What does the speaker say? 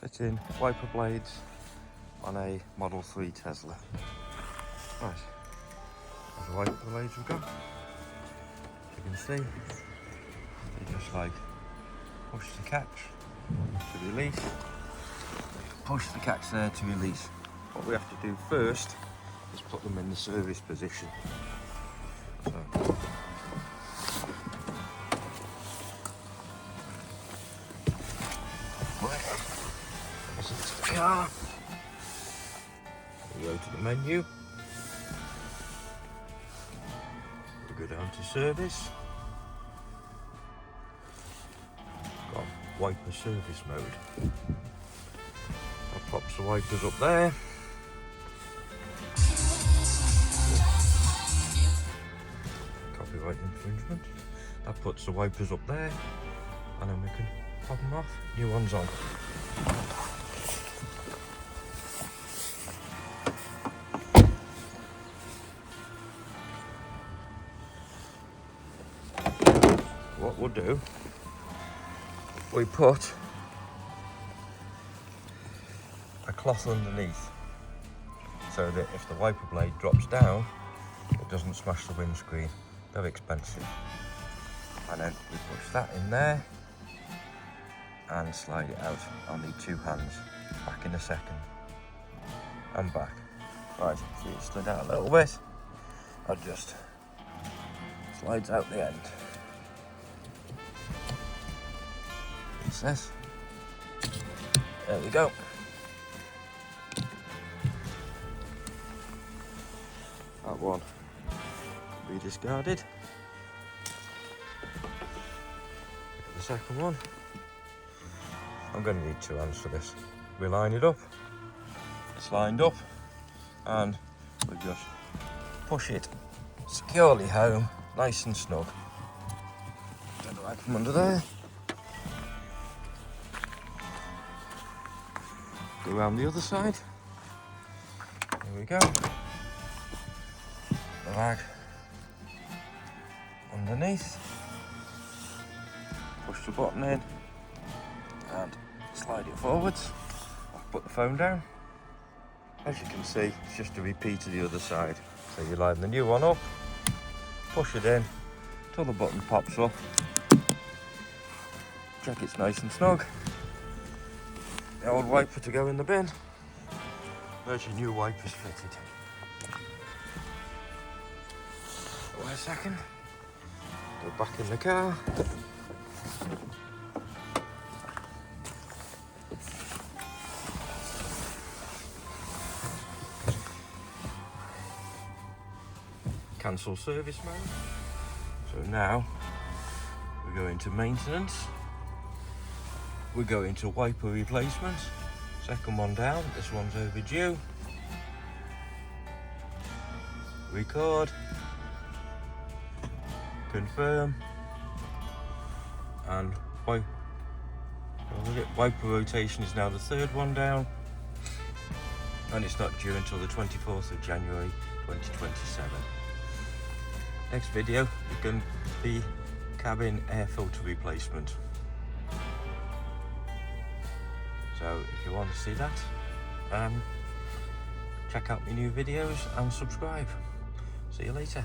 fitting wiper blades on a Model 3 Tesla. Right, there's the wiper blades we've got. You can see, you just like push the catch to release, push the catch there to release. What we have to do first is put them in the service position. So, this is the car. We go to the menu. We go down to service. Got wiper service mode. That pops the wipers up there. Copyright infringement. That puts the wipers up there, and then we can pop them off. New ones on. What we'll do, we put a cloth underneath so that if the wiper blade drops down, it doesn't smash the windscreen. They're expensive. And then we push that in there and slide it out. I'll need two hands. Back in a second. And back. Right, see it slid out a little bit. I'll just slides out the end. This. There we go. That one be discarded. The second one. I'm going to need two hands for this. We line it up. It's lined up, and we just push it securely home, nice and snug. Get the rag from under there. Go around the other side. There we go. The rag underneath. Push the button in and slide it forwards. I'll put the phone down. As you can see, it's just a repeat of the other side. So you line the new one up, push it in till the button pops up. Check it's nice and snug. The old wiper to go in the bin. There's your new wipers fitted. Wait a second. Go back in the car. Cancel service mode. So now we go into maintenance. We go into wiper replacement. Second one down, this one's overdue. Record. Confirm. And wiper rotation is now the third one down. And it's not due until the 24th of January 2027. Next video is going to be cabin air filter replacement. So if you want to see that, check out my new videos and subscribe. See you later.